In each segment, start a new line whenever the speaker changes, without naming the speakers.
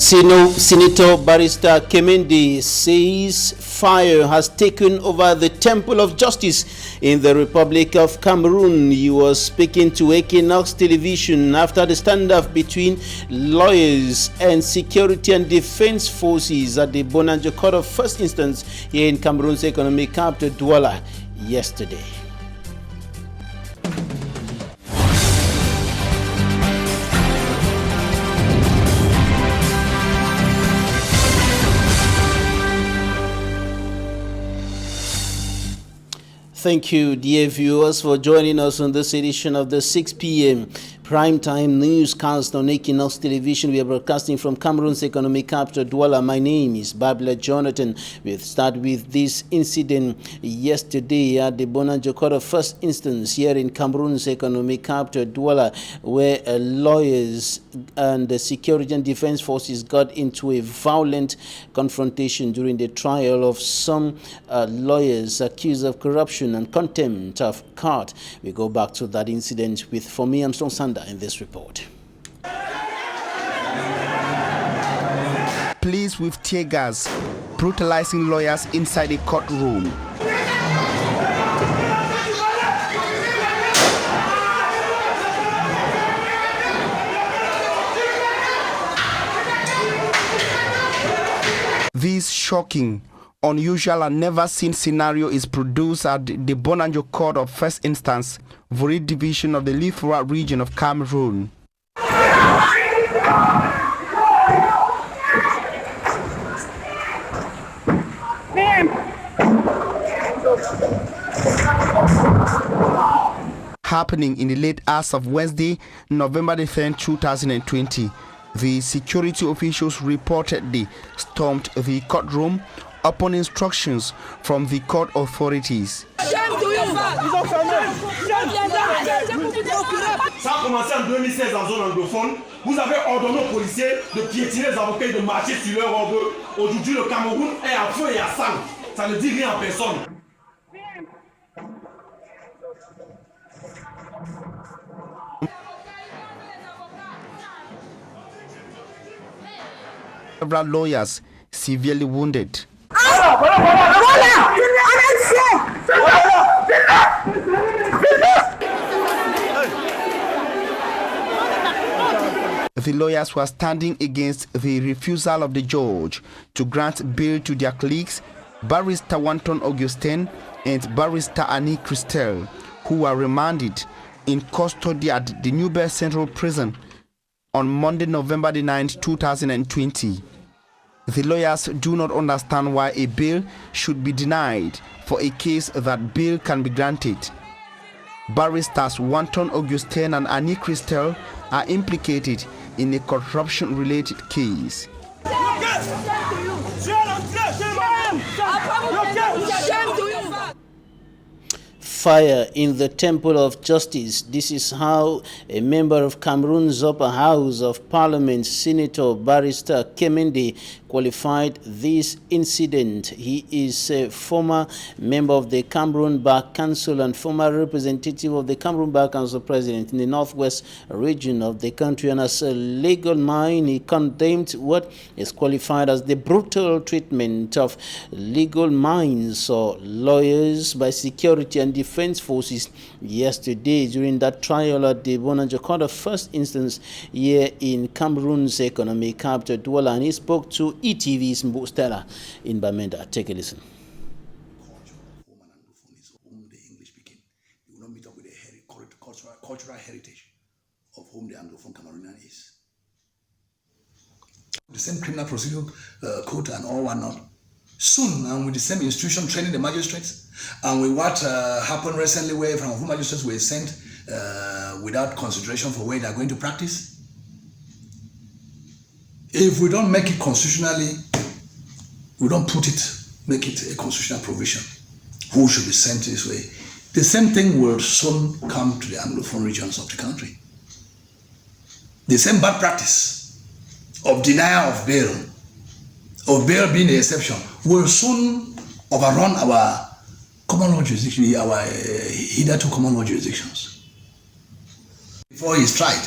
Senator Barrister Kemendi says fire has taken over the Temple of Justice in the Republic of Cameroon. He was speaking to Équinoxe Television after the standoff between lawyers and security and defense forces at the Bonanjo Court of First Instance here in Cameroon's economic capital, Douala, yesterday. Thank you, dear viewers, for joining us on this edition of the 6 p.m. Primetime newscast on Équinoxe Television. We are broadcasting from Cameroon's economic capital, Douala. My name is Babla Jonathan. We'll start with this incident yesterday at the Bonanjo Court of First Instance here in Cameroon's economic capital, Douala, where lawyers and the security and defense forces got into a violent confrontation during the trial of some lawyers accused of corruption and contempt of court. We go back to that incident with Fomi Armstrong Sander in this report.
Police with tear gas brutalizing lawyers inside a courtroom. This shocking, unusual and never seen scenario is produced at the Bonanjo Court of First Instance, Vori Division of the Lifura region of Cameroon. Happening in the late hours of Wednesday, November the 3rd, 2020. The security officials reportedly stormed the courtroom upon instructions from the court authorities.
Ça a commencé en 2016 en zone anglophone. Vous avez ordonné aux policiers de piétiner les avocats et de marcher sur leur robe. Aujourd'hui, le Cameroun est à feu et à sang. Ça ne dit rien à personne.
Several lawyers severely wounded. The lawyers were standing against the refusal of the judge to grant bail to their colleagues, Barrister Wanton Augustin and Barrister Annie Christel, who were remanded in custody at the Newberg Central Prison on Monday, November the 9th, 2020. The lawyers do not understand why a bail should be denied for a case that bail can be granted. Barristers Wanton Augustin and Annie Christel are implicated in a corruption-related case.
Fire in the Temple of Justice. This is how a member of Cameroon's upper house of parliament, Senator Barrister Kemendi, qualified this incident. He is a former member of the Cameroon Bar Council and former representative of the Cameroon Bar Council president in the northwest region of the country. And as a legal mind, he condemned what is qualified as the brutal treatment of legal minds or lawyers by security and defense forces yesterday during that trial at the Bonanjo Court of First Instance here in Cameroon's economic capital, Douala. And he spoke to ETV's Mbostella in Bamenda. Take a listen.
The English speaking, you will not meet up with the cultural heritage of whom the Anglophone Cameroonian is. The same criminal procedure code and all whatnot. Soon, and with the same institution training the magistrates, and with what happened recently where from whom magistrates were sent without consideration for where they are going to practice. If we don't make it constitutionally, we don't make it a constitutional provision, who should be sent this way, the same thing will soon come to the Anglophone regions of the country. The same bad practice of denial of bail being the exception, will soon overrun our common law jurisdiction, our hitherto common law jurisdictions, before he's tried.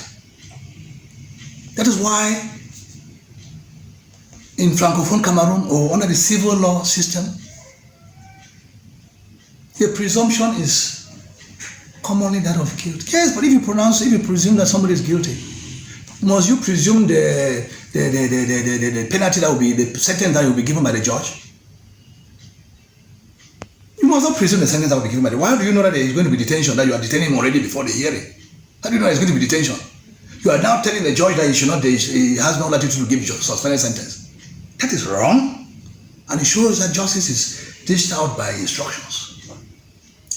That is why in Francophone Cameroon or under the civil law system, the presumption is commonly that of guilt. Yes, but if you presume that somebody is guilty, must you presume the penalty that will be, the sentence that will be given by the judge? You must not presume the sentence that will be given by the judge. Why do you know that there is going to be detention, that you are detaining him already before the hearing? How do you know there is going to be detention? You are now telling the judge that he has no latitude to give you a suspended sentence. That is wrong. And it shows that justice is dished out by instructions.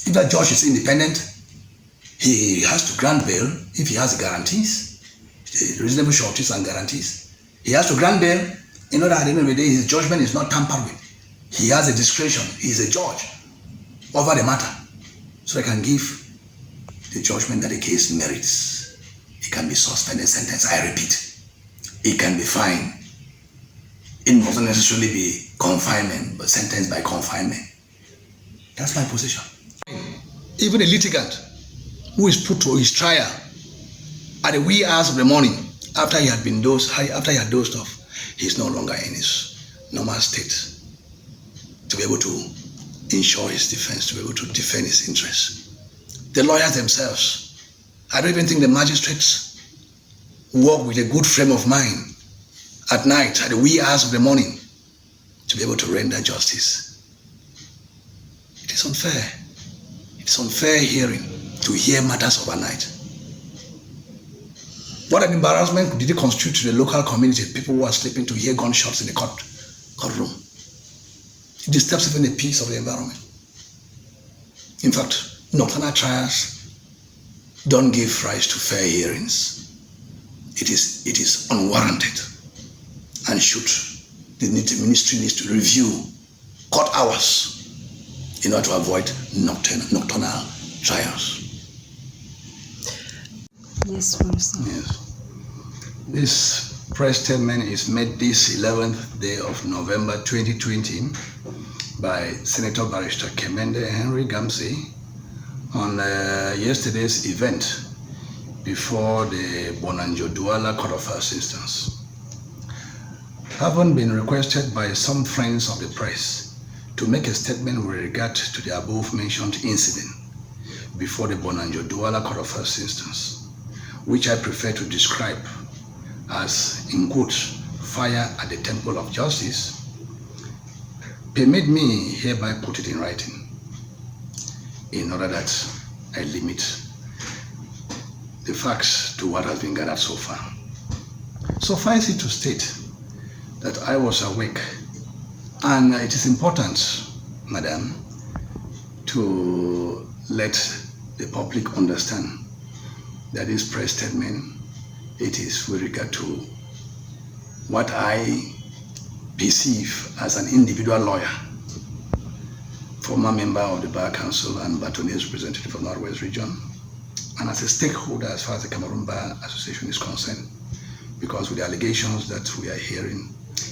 If that judge is independent, he has to grant bail if he has the guarantees, the reasonable sureties and guarantees. He has to grant bail in order at the end of the day his judgment is not tampered with. He has a discretion, he is a judge over the matter. So they can give the judgment that the case merits. It can be suspended sentence, I repeat. It can be fined. It mustn't necessarily be confinement, but sentenced by confinement. That's my position. Even a litigant who is put to his trial at the wee hours of the morning, after he had dozed off, he is no longer in his normal state to be able to ensure his defense, to be able to defend his interests. The lawyers themselves, I don't even think the magistrates work with a good frame of mind at night, at the wee hours of the morning, to be able to render justice. It is unfair. It's unfair hearing, to hear matters overnight. What an embarrassment did it constitute to the local community, people who are sleeping, to hear gunshots in the courtroom. It disturbs even the peace of the environment. In fact, nocturnal trials don't give rise to fair hearings. It is unwarranted, and the ministry needs to review court hours in order to avoid nocturnal trials.
Yes, Minister.
Yes. This press statement is made this 11th day of November 2020 by Senator Barrister Kemende Henry Gamsey on yesterday's event before the Bonanjo Douala Court of First Instance. Having been requested by some friends of the press to make a statement with regard to the above-mentioned incident before the Bonanjo Douala Court of First Instance, which I prefer to describe as, in quotes, fire at the temple of justice, permit me hereby put it in writing in order that I limit the facts to what has been gathered so far. Suffice it to state that I was awake, and it is important, Madam, to let the public understand that this press statement, it is with regard to what I perceive as an individual lawyer, former member of the Bar Council and Batonese representative of Northwest Region, and as a stakeholder as far as the Cameroon Bar Association is concerned, because with the allegations that we are hearing,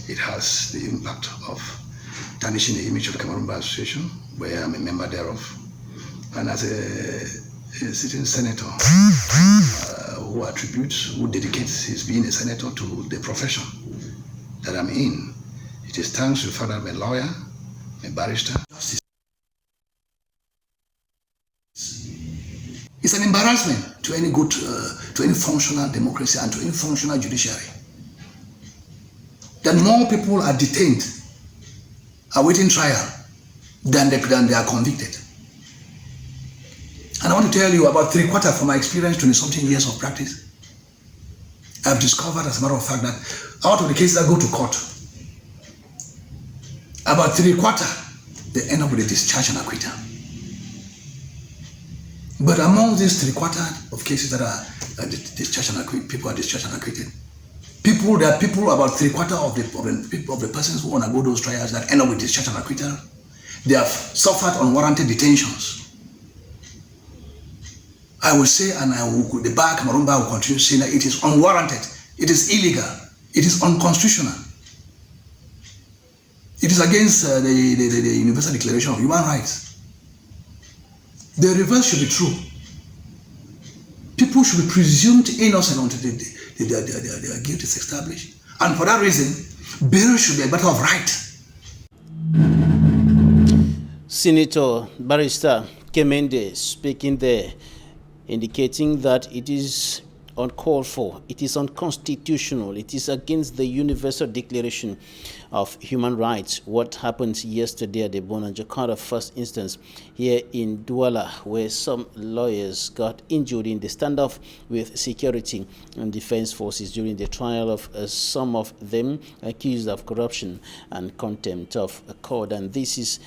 it has the impact of tarnishing the image of the Cameroon Bar Association, where I'm a member thereof, and as a sitting senator who dedicates his being a senator to the profession that I'm in. It is thanks to the fact that I'm a lawyer, a barrister. It's an embarrassment to any to any functional democracy and to any functional judiciary that more people are detained, awaiting trial, than they are convicted. And I want to tell you, about 3/4 from my experience, 20-something years of practice, I've discovered, as a matter of fact, that out of the cases that go to court, about 3/4, they end up with a discharge and acquittal. But among these 3/4 of cases that are discharged and acquitted, people are discharged and acquitted. There are people, about 3/4 of the persons who undergo those trials that end up with discharge and acquittal, they have suffered unwarranted detentions. I will say, and the Cameroon Bar will continue saying that it is unwarranted, it is illegal, it is unconstitutional. It is against the Universal Declaration of Human Rights. The reverse should be true. People should be presumed innocent until their guilt is established. And for that reason, Bail should be a matter of right.
Senator Barrister Kemende speaking there, indicating that it is uncalled for, it is unconstitutional, it is against the Universal Declaration of Human Rights. What happened yesterday at the Bona Jakarta first instance here in Douala, where some lawyers got injured in the standoff with security and defense forces during the trial of some of them accused of corruption and contempt of court. And this is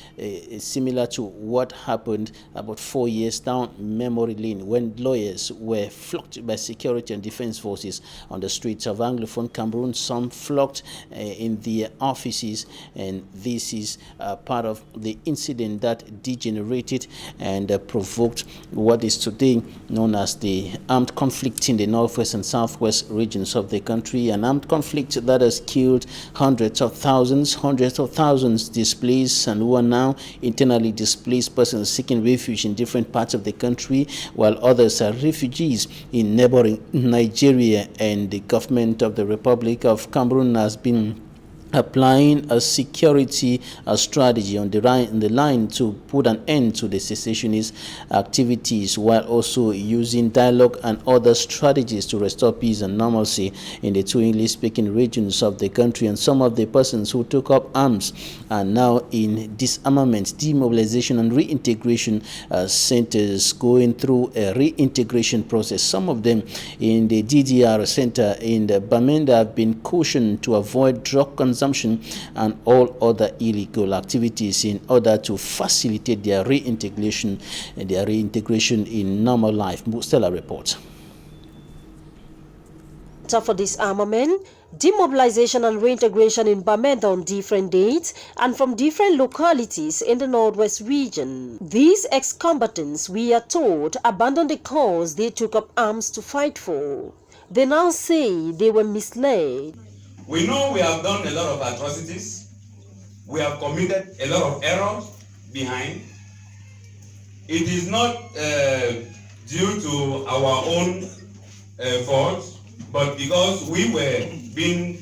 similar to what happened about 4 years down memory lane, when lawyers were flocked by security and defense forces on the streets of Anglophone Cameroon. Some flocked in the offices, and this is part of the incident that degenerated and provoked what is today known as the armed conflict in the northwest and southwest regions of the country, an armed conflict that has killed hundreds of thousands displaced, and who are now internally displaced persons seeking refuge in different parts of the country, while others are refugees in neighboring Nigeria. And the government of the Republic of Cameroon has been applying a security strategy on the line to put an end to the secessionist activities, while also using dialogue and other strategies to restore peace and normalcy in the two English-speaking regions of the country. And some of the persons who took up arms are now in disarmament, demobilization and reintegration centers, going through a reintegration process. Some of them in the DDR center in the Bamenda have been cautioned to avoid drug consumption and all other illegal activities in order to facilitate their reintegration in normal life. Stella reports.
For disarmament, demobilization and reintegration in Bamenda on different dates and from different localities in the northwest region. These ex-combatants, we are told, abandoned the cause they took up arms to fight for. They now say they were misled.
We know we have done a lot of atrocities. We have committed a lot of errors behind. It is not due to our own fault, but because we were being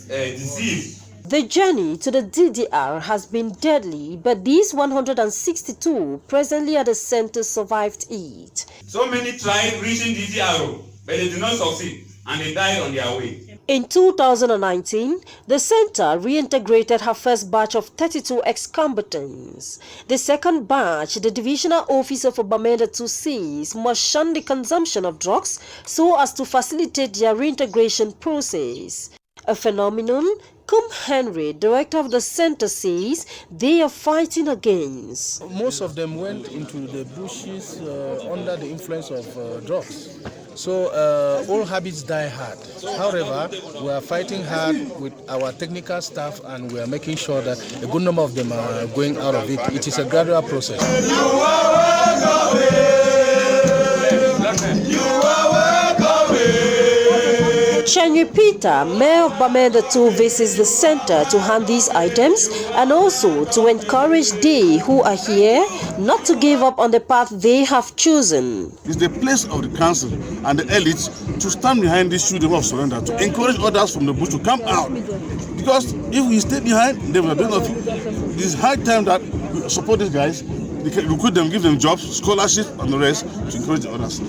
deceived.
The journey to the DDR has been deadly, but these 162 presently at the center survived it.
So many tried reaching DDR, but they did not succeed, and they died on their way.
In 2019, the center reintegrated her first batch of 32 ex-combatants. The second batch, the divisional officer for Bamenda 2 says, must shun the consumption of drugs so as to facilitate their reintegration process. A phenomenon Henry, director of the center, says they are fighting against.
Most of them went into the bushes under the influence of drugs. So all habits die hard. However, we are fighting hard with our technical staff, and we are making sure that a good number of them are going out of it. It is a gradual process.
Chenyu Peter, mayor of Bamenda 2, visits the center to hand these items and also to encourage they who are here not to give up on the path they have chosen.
It's the place of the council and the elites to stand behind these children of surrender, to encourage others from the bush to come out. Because if we stay behind, they will do nothing. It's high time that we support these guys. We can recruit them, give them jobs, scholarships, and the rest to encourage the others.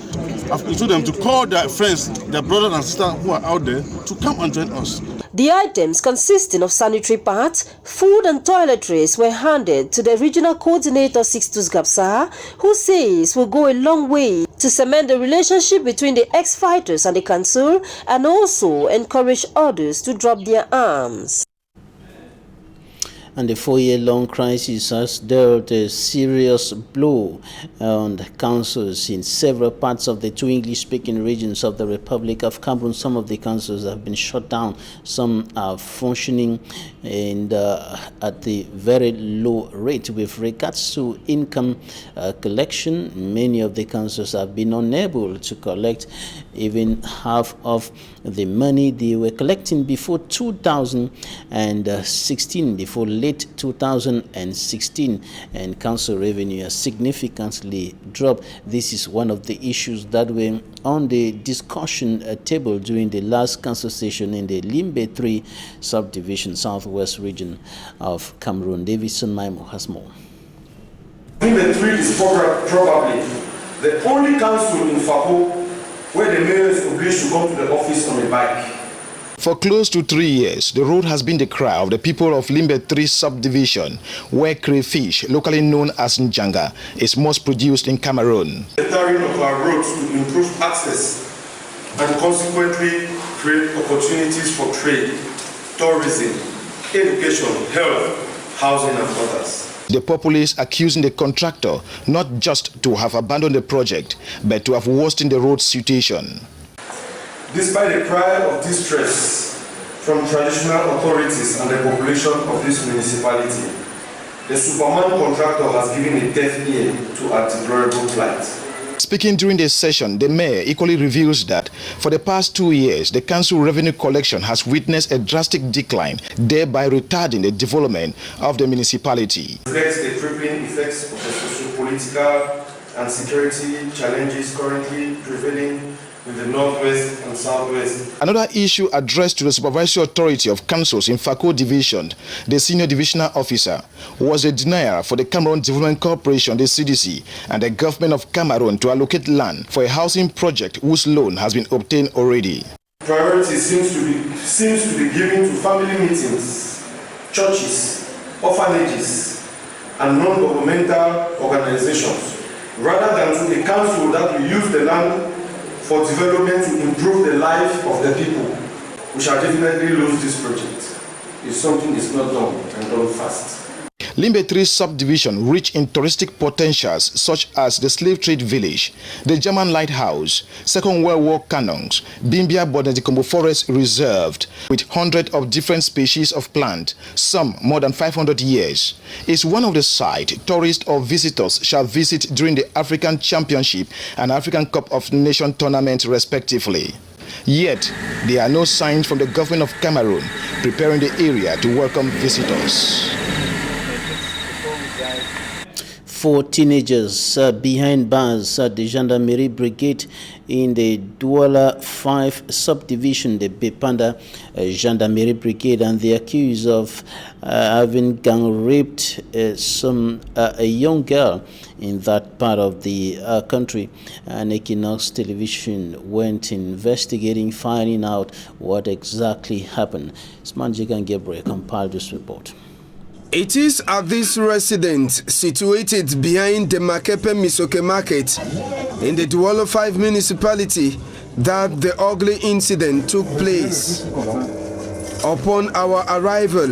I've told them to call their friends, their brothers and sisters who are out there to come and join us.
The items consisting of sanitary pads, food and toiletries were handed to the regional coordinator Sixtus Gapsa, who says will go a long way to cement the relationship between the ex-fighters and the council and also encourage others to drop their arms.
And the 4-year-long crisis has dealt a serious blow on the councils in several parts of the two English-speaking regions of the Republic of Cameroon. Some of the councils have been shut down. Some are functioning and at the very low rate with regards to income collection. Many of the councils have been unable to collect even half of the money they were collecting before 2016, before late 2016, and council revenue has significantly dropped. This is one of the issues that were on the discussion table during the last council session in the Limbe 3 subdivision, southwest region of Cameroon. Davidson Maimo has more.
Limbe 3 is probably the only council in Fako where the mayor is obliged to come to the office on a bike.
For close to 3 years, the road has been the cry of the people of Limbe 3 subdivision, where crayfish, locally known as njanga, is most produced in Cameroon.
The tarring of our roads to improve access and consequently create opportunities for trade, tourism, education, health, housing and others.
The populace accusing the contractor not just to have abandoned the project, but to have worsened the road situation.
Despite the cry of distress from traditional authorities and the population of this municipality, the Superman contractor has given a deaf ear to our deplorable plight.
Speaking during this session, the mayor equally reveals that for the past 2 years, the council revenue collection has witnessed a drastic decline, thereby retarding the development of the municipality.
It reflects the crippling effects of the socio-political and security challenges currently prevailing in the northwest and southwest.
Another issue addressed to the supervisory authority of councils in Fako Division, the senior divisional officer, was a denial for the Cameroon Development Corporation, the CDC, and the government of Cameroon to allocate land for a housing project whose loan has been obtained already.
Priority seems to be given to family meetings, churches, orphanages, and non-governmental organizations, rather than to a council that will use the land for development to improve the life of the people. We shall definitely lose this project if something is not done and done fast.
Limbe 3 subdivision rich in touristic potentials such as the slave trade village, the German lighthouse, Second World War cannons, Bimbia Botanical Forest reserved with hundreds of different species of plant, some more than 500 years, is one of the sites tourists or visitors shall visit during the African Championship and African Cup of Nations tournament respectively. Yet, there are no signs from the government of Cameroon preparing the area to welcome visitors.
4 teenagers behind bars at the Gendarmerie Brigade in the Douala 5 subdivision, the Bepanda Gendarmerie Brigade, and the accused of having gang raped a young girl in that part of the country. And Équinoxe Television went investigating, finding out what exactly happened. Smanjika and Gabriel compiled this report.
It is at this residence situated behind the Makepe Misoke market in the Douala 5 municipality that the ugly incident took place. Upon our arrival,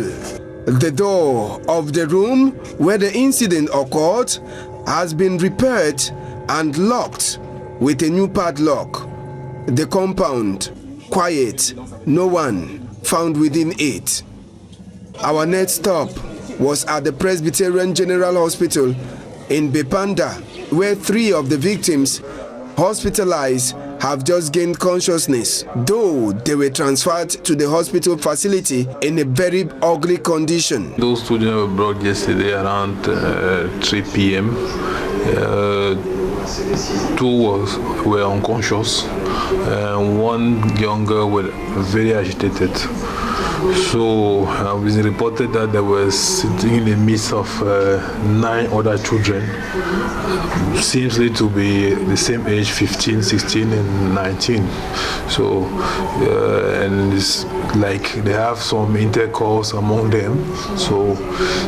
the door of the room where the incident occurred has been repaired and locked with a new padlock. The compound quiet, no one found within it. Our next stop was at the Presbyterian General Hospital in Bepanda, where 3 of the victims hospitalized have just gained consciousness, though they were transferred to the hospital facility in a very ugly condition.
Those children were brought yesterday around 3 p.m. 2 were unconscious, and 1 young girl was very agitated. So it was reported that they were sitting in the midst of 9 other children, seemsly to be the same age, 15, 16, and 19. So, and it's like they have some intercourse among them. So,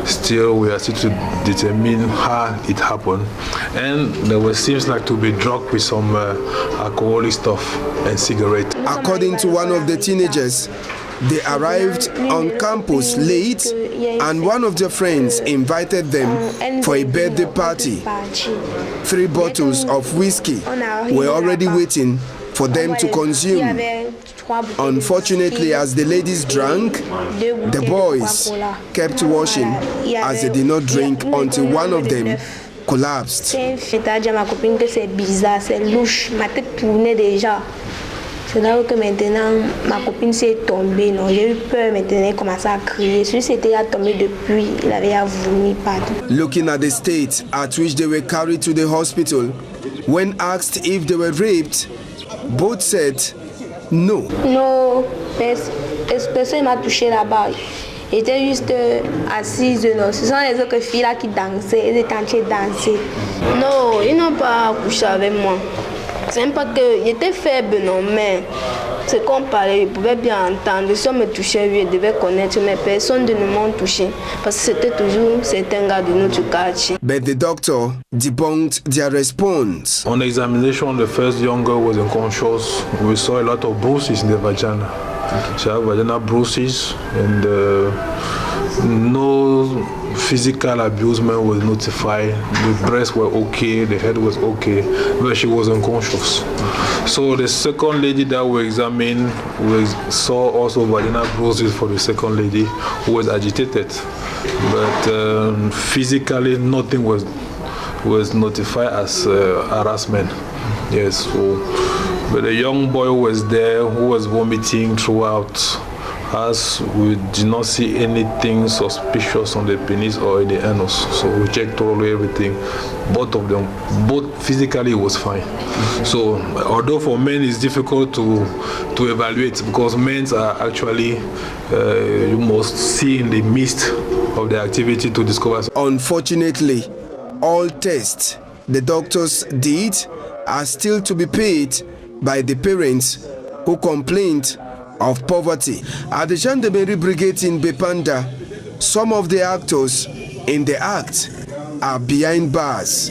still we are still to determine how it happened. And there seems like to be drunk with some alcoholic stuff and cigarette.
According to one of the teenagers, they arrived on campus late, and one of their friends invited them for a birthday party. 3 bottles of whiskey were already waiting for them to consume. Unfortunately, as the ladies drank, the boys kept washing as they did not drink until one of them collapsed.
C'est là que maintenant ma copine s'est tombée, non, j'ai eu peur maintenant, elle commençait à crier. Celui qui était tombé depuis, il avait à vomir partout.
Looking at the state at which they were carried to the hospital, when asked if they were raped, both said no.
Non, personne m'a touché là-bas. J'étais juste assise, non. Ce sont les autres filles là qui dansaient, elles étaient en train de danser. Non, ils n'ont pas couché avec moi. C'est même pas que j'étais faible, non, mais c'est qu'on parlait, ils pouvaient bien entendre. Si on me touchait, oui, ils devaient connaître, mais personne ne m'ont touché. Parce que c'était toujours certains gars de notre quartier.
But the doctor debunked their response.
On examination, the first young girl was unconscious. We saw a lot of bruises in the vagina. She had vaginal bruises and no physical abusement was notified. The breasts were okay, the head was okay, but she was unconscious. So the second lady that we examined, we saw also vaginal bruises for the second lady who was agitated, but physically nothing was notified as harassment. Yes, but the young boy was there who was vomiting throughout. As we did not see anything suspicious on the penis or in the anus, so we checked thoroughly everything. Both of them, physically was fine. So although for men it's difficult to evaluate because men are actually you must see in the midst of the activity to discover.
Unfortunately, all tests the doctors did are still to be paid by the parents who complained of poverty. At the Gendarmerie Brigade in Bepanda, some of the actors in the act are behind bars,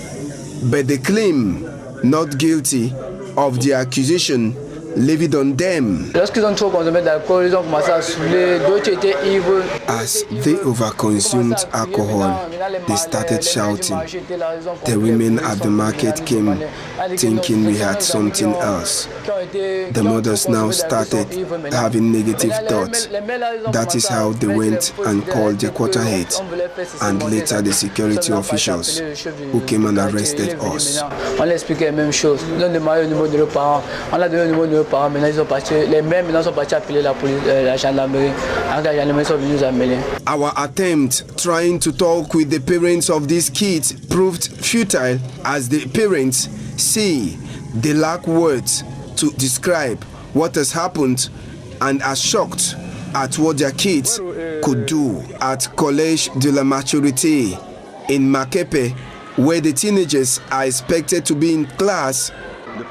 but they claim not guilty of the accusation levied on them.
Lorsqu'ils ont trop consommé d'alcool, ils ont commencé à saouler, d'autres étaient ivres.
As they overconsumed alcohol, they started shouting. The women at the market came thinking we had something else. The mothers now started having negative thoughts. That is how they went and called the quarter heads and later the security officials who came and arrested us.
On leur expliquait la même chose. Ils ont demandé au niveau de leurs parents. On a donné au niveau de leurs parents. Maintenant, ils sont partis. Les mêmes maintenant sont partis appeler la police, la gendarmerie. La gendarmerie sont venus nous amener.
Our attempt trying to talk with the parents of these kids proved futile as the parents say they lack words to describe what has happened and are shocked at what their kids could do at Collège de la Maturité in Makepe, where the teenagers are expected to be in class.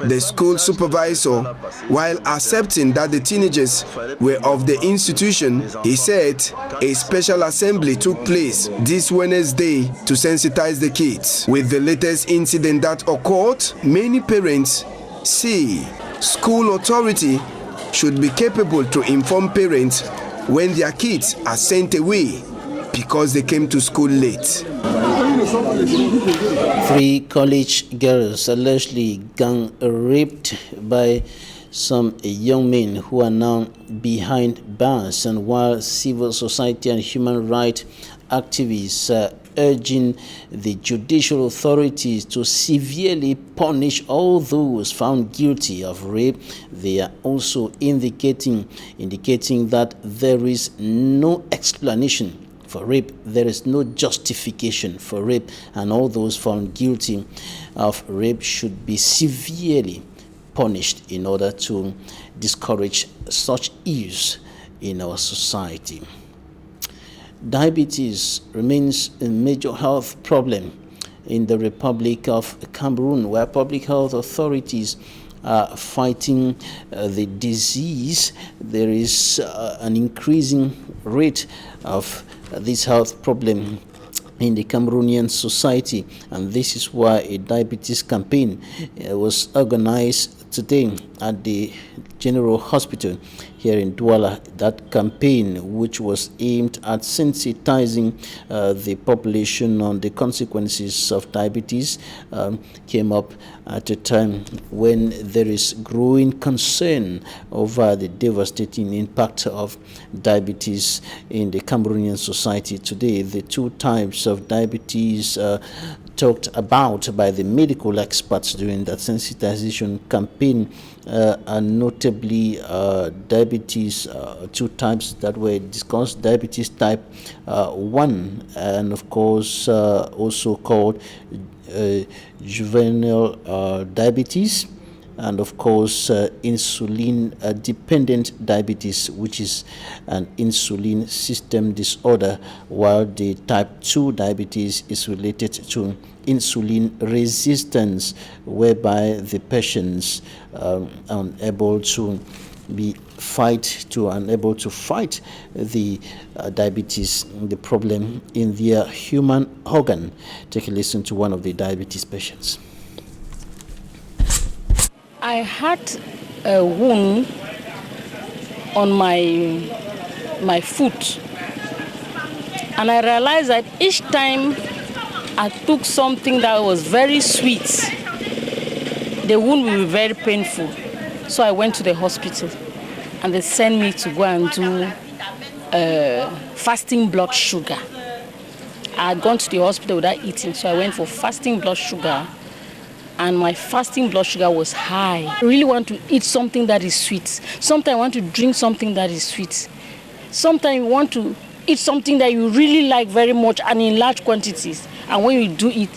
The school supervisor, while accepting that the teenagers were of the institution, he said a special assembly took place this Wednesday to sensitize the kids. With the latest incident that occurred, many parents say school authority should be capable to inform parents when their kids are sent away because they came to school late.
3 college girls allegedly gang raped by some young men who are now behind bars, and while civil society and human rights activists are urging the judicial authorities to severely punish all those found guilty of rape, they are also indicating that there is no explanation for rape, there is no justification for rape, and all those found guilty of rape should be severely punished in order to discourage such use in our society. Diabetes remains a major health problem in the Republic of Cameroon, where public health authorities are fighting the disease. There is an increasing rate of this health problem in the Cameroonian society, and this is why a diabetes campaign was organized today at the General Hospital here in Douala. That campaign, which was aimed at sensitizing the population on the consequences of diabetes, came up at a time when there is growing concern over the devastating impact of diabetes in the Cameroonian society. Today, the 2 types of diabetes talked about by the medical experts during that sensitization campaign and notably diabetes, two types that were discussed: diabetes type 1, and of course also called juvenile diabetes, and of course insulin dependent diabetes, which is an insulin system disorder, while the type 2 diabetes is related to insulin resistance, whereby the patients are unable to fight the diabetes, the problem in their human organ. Take a listen to one of the diabetes patients.
I had a wound on my foot, and I realized that each time I took something that was very sweet, the wound will be very painful. So I went to the hospital, and they sent me to go and do fasting blood sugar. I had gone to the hospital without eating, so I went for fasting blood sugar, and my fasting blood sugar was high. I really want to eat something that is sweet. Sometimes I want to drink something that is sweet. Sometimes you want to eat something that you really like very much and in large quantities. And when you do it,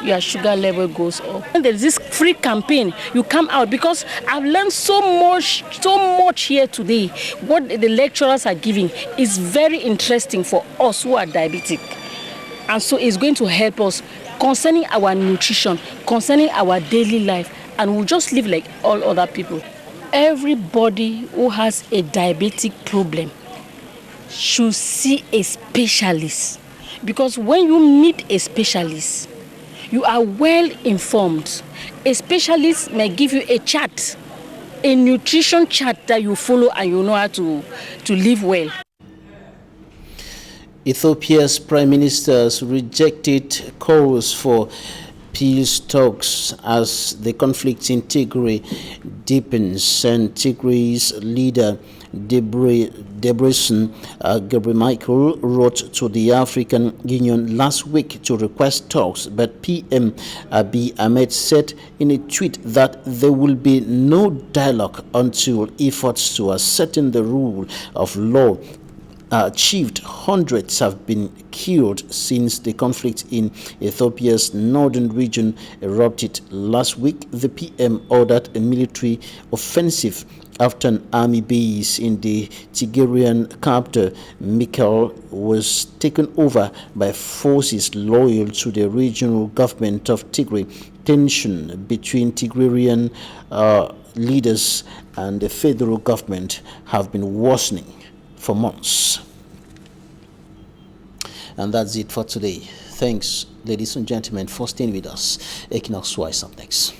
your sugar level goes up. And there's this free campaign. You come out, because I've learned so much here today. What the lecturers are giving is very interesting for us who are diabetic. And so it's going to help us concerning our nutrition, concerning our daily life, and we'll just live like all other people. Everybody who has a diabetic problem should see a specialist, because when you meet a specialist, you are well informed. A specialist may give you a chart, a nutrition chart that you follow, and you know how to live well.
Ethiopia's prime minister has rejected calls for peace talks as the conflict in Tigray deepens, and Tigray's leader Debretsion Gebremichael wrote to the African Union last week to request talks, but PM Abiy Ahmed said in a tweet that there will be no dialogue until efforts to ascertain the rule of law achieved. Hundreds have been killed since the conflict in Ethiopia's northern region erupted last week. The PM ordered a military offensive after an army base in the Tigrayan capital, Mekelle, was taken over by forces loyal to the regional government of Tigray. Tension between Tigrayan leaders and the federal government have been worsening for months. And that's it for today. Thanks, ladies and gentlemen, for staying with us. Équinoxe Tv up next.